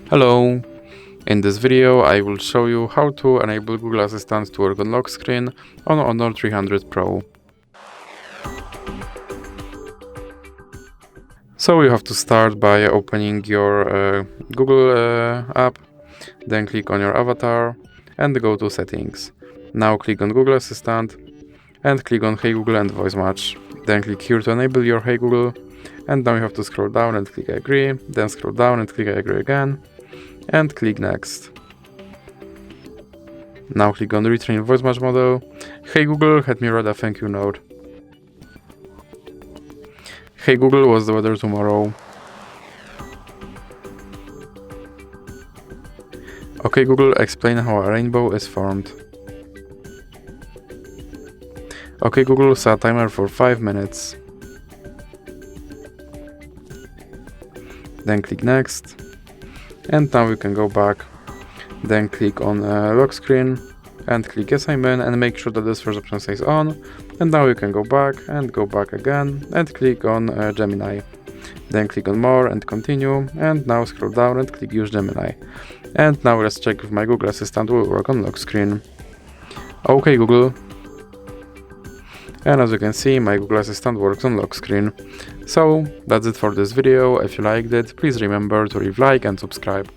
Hello! In this video I will show you how to enable Google Assistant to work on lock screen on Honor 300 Pro. So you have to start by opening your Google app, then click on your avatar and go to settings. Now click on Google Assistant and click on Hey Google and Voice Match. Then click here to enable your Hey Google, and now you have to scroll down and click agree, then scroll down and click agree again, and click next. Now click on retrain voice match model. Hey Google, let me write a thank you note. Hey Google, what's the weather tomorrow? Okay Google, explain how a rainbow is formed. Okay Google, set a timer for 5 minutes. Then click next. And now we can go back. Then click on lock screen and click yes I'm in, and make sure that this first option stays on. And now you can go back and go back again and click on Gemini. Then click on more and continue, and now scroll down and click use Gemini. And now let's check if my Google Assistant will work on lock screen. Okay Google. And as you can see, my Google Assistant works on lock screen. So that's it for this video. If you liked it, please remember to leave a like and subscribe.